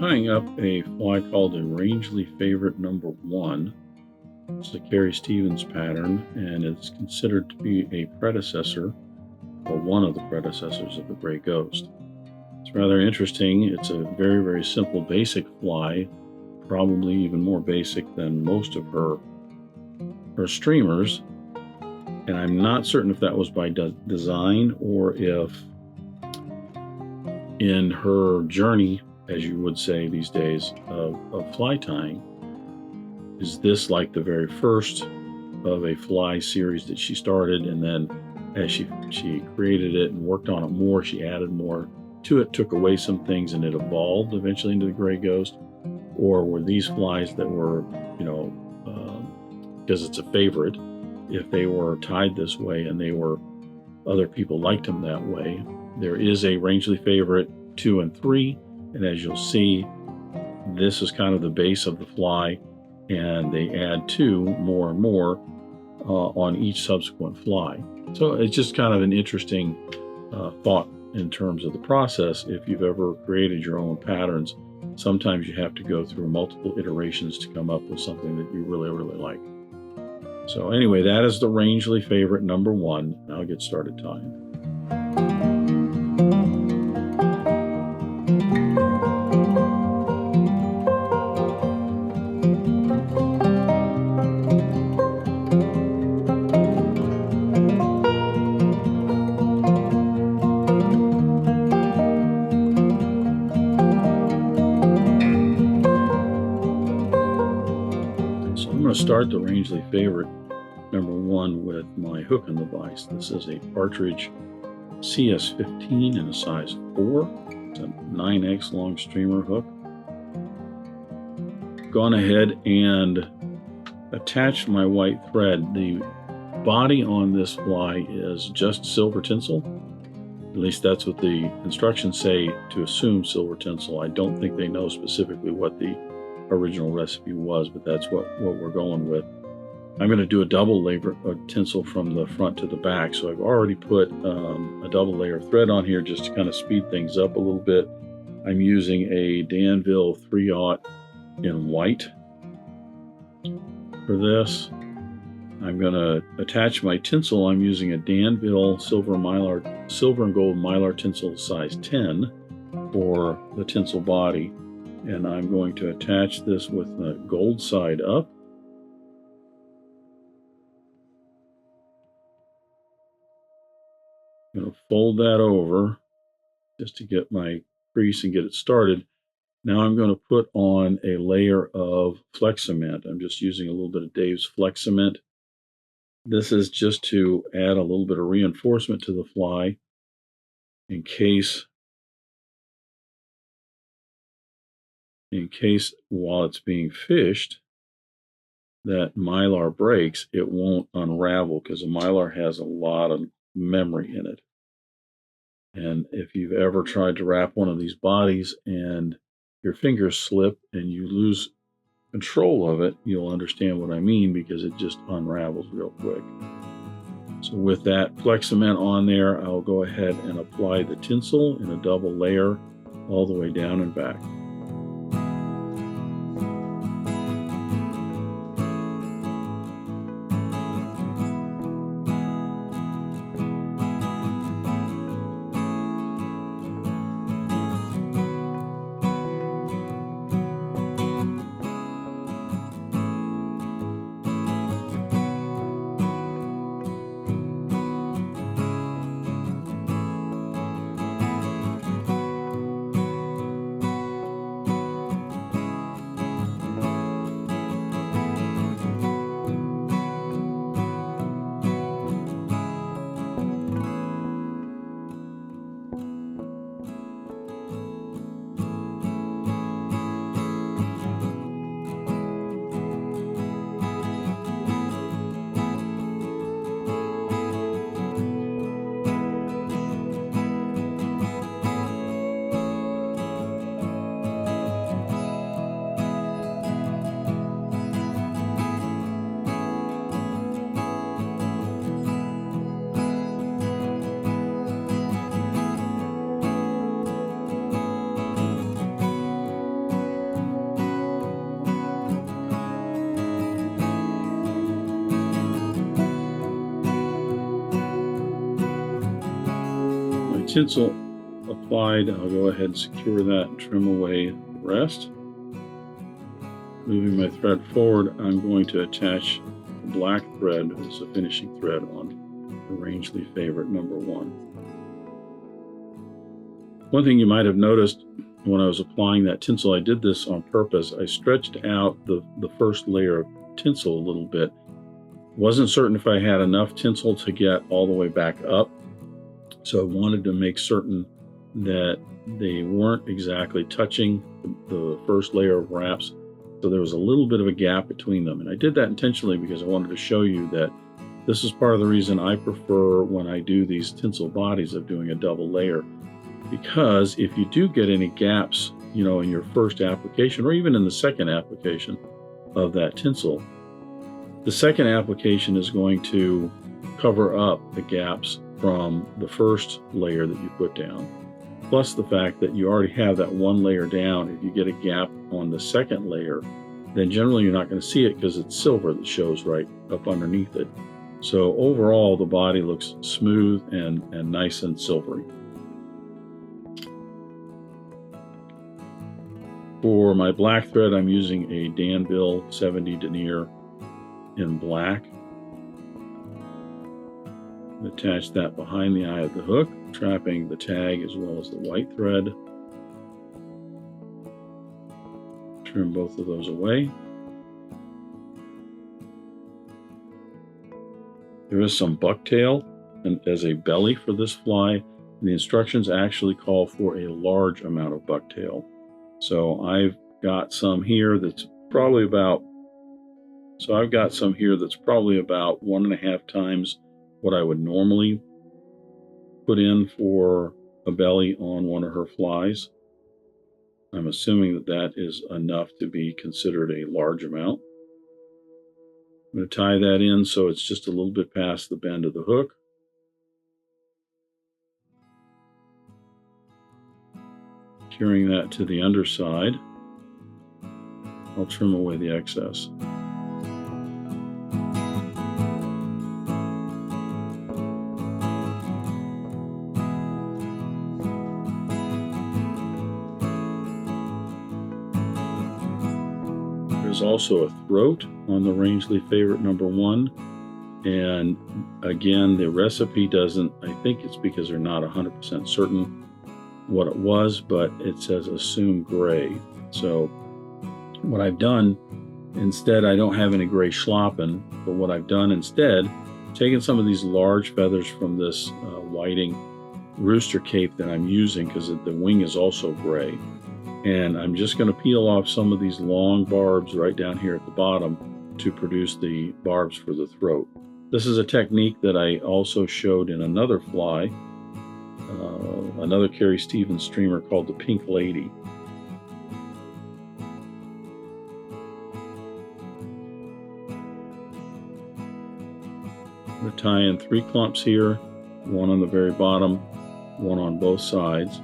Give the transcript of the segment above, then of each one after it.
tying up a fly called a Rangeley Favorite number 1. It's the Carrie Stevens pattern, and it's considered to be a predecessor, or one of the predecessors of the Gray Ghost. It's rather interesting. It's a very, very simple, basic fly, probably even more basic than most of her streamers. And I'm not certain if that was by design or if in her journey, as you would say these days, of fly tying, is this like the very first of a fly series that she started, and then as she created it and worked on it more, she added more to it, took away some things, and it evolved eventually into the Gray Ghost? Or were these flies that were, because it's a favorite, if they were tied this way and other people liked them that way? There is a Rangeley Favorite 2 and 3, and as you'll see, this is kind of the base of the fly, and they add 2 more and more on each subsequent fly. So it's just kind of an interesting thought in terms of the process. If you've ever created your own patterns, sometimes you have to go through multiple iterations to come up with something that you really, really like. So anyway, that is the Rangeley Favorite number 1. Now I'll get started tying. So I'm going to start the Rangeley Favorite number 1 with my hook and the vise. This is a Partridge CS15 in a size 4. It's a 9X long streamer hook. Gone ahead and attached my white thread. The body on this fly is just silver tinsel. At least that's what the instructions say, to assume silver tinsel. I don't think they know specifically what the original recipe was, but that's what we're going with. I'm going to do a double layer of tinsel from the front to the back. So I've already put a double layer of thread on here just to kind of speed things up a little bit. I'm using a Danville 3/0 in white for this. I'm going to attach my tinsel. I'm using a Danville silver and gold Mylar tinsel size 10 for the tinsel body. And I'm going to attach this with the gold side up. I'm going to fold that over just to get my crease and get it started. Now I'm going to put on a layer of Flex Cement. I'm just using a little bit of Dave's Flex Cement. This is just to add a little bit of reinforcement to the fly in case while it's being fished that Mylar breaks, it won't unravel, because a Mylar has a lot of memory in it. And if you've ever tried to wrap one of these bodies and your fingers slip and you lose control of it, you'll understand what I mean, because it just unravels real quick. So with that Flex Cement on there, I'll go ahead and apply the tinsel in a double layer all the way down and back. tinsel applied, I'll go ahead and secure that and trim away the rest. Moving my thread forward, I'm going to attach the black thread as a finishing thread on the Rangeley Favorite number 1. One thing you might have noticed when I was applying that tinsel, I did this on purpose. I stretched out the first layer of tinsel a little bit. Wasn't certain if I had enough tinsel to get all the way back up, so I wanted to make certain that they weren't exactly touching the first layer of wraps, so there was a little bit of a gap between them. And I did that intentionally because I wanted to show you that this is part of the reason I prefer, when I do these tinsel bodies, of doing a double layer, because if you do get any gaps, you know, in your first application or even in the second application of that tinsel, the second application is going to cover up the gaps from the first layer that you put down. Plus the fact that you already have that one layer down. If you get a gap on the second layer, then generally you're not going to see it because it's silver that shows right up underneath it. So overall, the body looks smooth and nice and silvery. For my black thread, I'm using a Danville 70 Denier in black. Attach that behind the eye of the hook, trapping the tag as well as the white thread. Trim both of those away. There is some bucktail as a belly for this fly, and the instructions actually call for a large amount of bucktail. So I've got some here that's probably about 1.5 times what I would normally put in for a belly on one of her flies. I'm assuming that that is enough to be considered a large amount. I'm going to tie that in so it's just a little bit past the bend of the hook. Securing that to the underside, I'll trim away the excess. There's also a throat on the Rangeley Favorite number 1, and again, the recipe doesn't, I think it's because they're not 100% certain what it was, but it says assume gray. So what I've done instead, I don't have any gray schloppen, but what I've done instead, taken some of these large feathers from this whiting rooster cape that I'm using, because the wing is also gray, and I'm just going to peel off some of these long barbs right down here at the bottom to produce the barbs for the throat. This is a technique that I also showed in another fly, another Carrie Stevens streamer called the Pink Lady. I'm going to tie in 3 clumps here, one on the very bottom, one on both sides.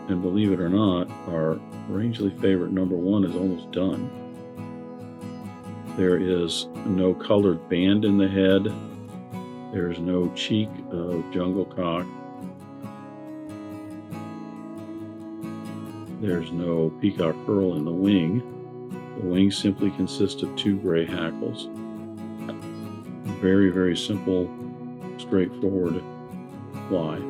And believe it or not, our Rangeley Favorite number 1 is almost done. There is no colored band in the head. There's no cheek of jungle cock. There's no peacock curl in the wing. The wing simply consists of 2 gray hackles. Very, very simple, straightforward fly.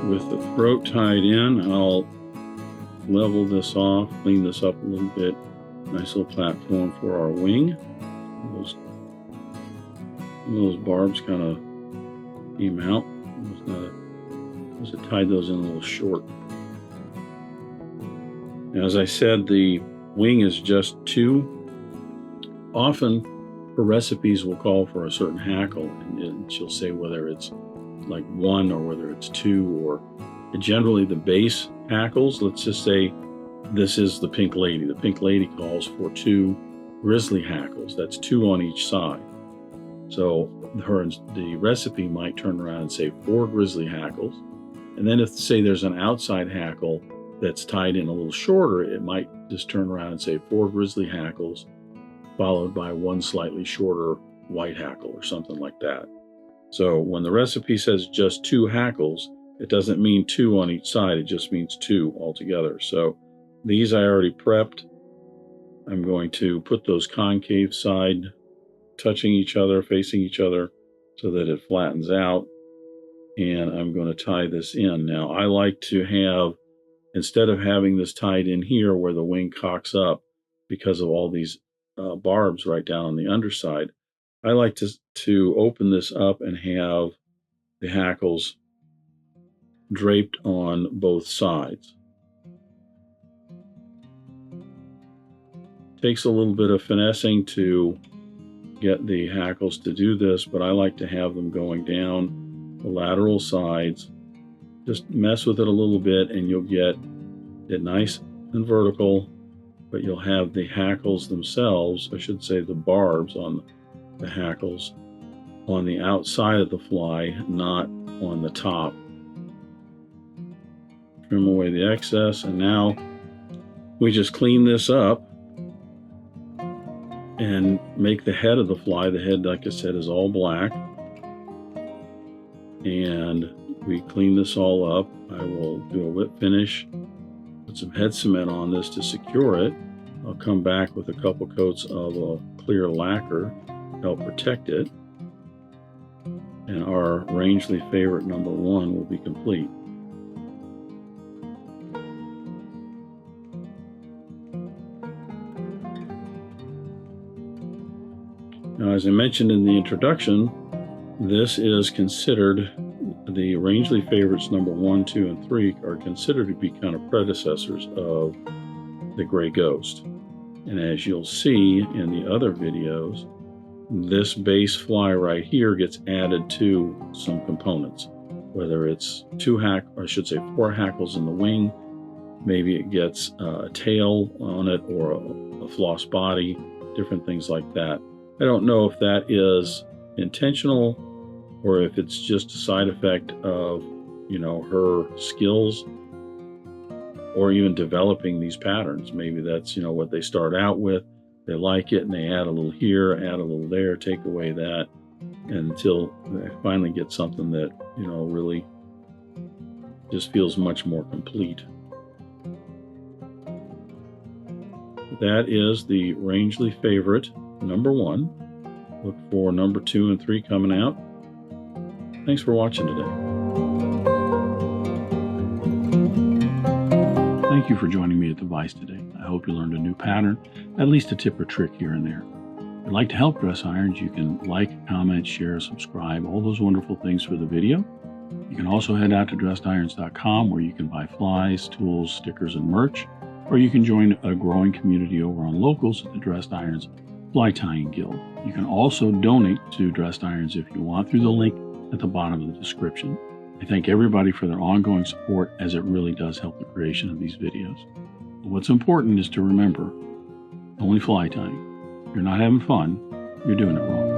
With the throat tied in, I'll level this off, clean this up a little bit. Nice little platform for our wing. Those barbs kind of came out. I tied those in a little short. Now, as I said, the wing is just 2. Often, her recipes will call for a certain hackle, and she'll say whether it's like 1 or whether it's 2, or generally the base hackles. Let's just say this is the Pink Lady. The Pink Lady calls for 2 grizzly hackles. That's 2 on each side. So the recipe might turn around and say 4 grizzly hackles. And then if, say, there's an outside hackle that's tied in a little shorter, it might just turn around and say 4 grizzly hackles, followed by 1 slightly shorter white hackle or something like that. So when the recipe says just 2 hackles, it doesn't mean 2 on each side. It just means 2 altogether. So these I already prepped. I'm going to put those concave side touching each other, facing each other, so that it flattens out. And I'm going to tie this in. Now, I like to have, instead of having this tied in here where the wing cocks up because of all these barbs right down on the underside, I like to open this up and have the hackles draped on both sides. Takes a little bit of finessing to get the hackles to do this, but I like to have them going down the lateral sides. Just mess with it a little bit and you'll get it nice and vertical, but you'll have the hackles themselves, I should say the barbs on the hackles, on the outside of the fly, not on the top. Trim away the excess, and now we just clean this up and make the head of the fly. The head, like I said, is all black. And we clean this all up. I will do a lip finish, put some head cement on this to secure it. I'll come back with a couple coats of a clear lacquer to help protect it. And our Rangeley Favorite number 1 will be complete. Now, as I mentioned in the introduction, this is considered, the Rangeley Favorites number 1, 2, and 3 are considered to be kind of predecessors of the Gray Ghost. And as you'll see in the other videos, this base fly right here gets added to some components, whether it's 4 hackles in the wing, maybe it gets a tail on it or a floss body, different things like that. I don't know if that is intentional or if it's just a side effect of, her skills or even developing these patterns. Maybe that's, what they start out with. They like it and they add a little here, add a little there, take away that, until they finally get something that, really just feels much more complete. That is the Rangeley Favorite number 1. Look for number 2 and 3 coming out. Thanks for watching today. Thank you for joining me at the Vise today. I hope you learned a new pattern, at least a tip or trick here and there. If you'd like to help Dress Irons, you can like, comment, share, subscribe, all those wonderful things for the video. You can also head out to dressedirons.com where you can buy flies, tools, stickers, and merch, or you can join a growing community over on Locals at the Dressed Irons Fly Tying Guild. You can also donate to Dressed Irons if you want through the link at the bottom of the description. I thank everybody for their ongoing support, as it really does help the creation of these videos. But what's important is to remember, only fly tying. If you're not having fun, you're doing it wrong.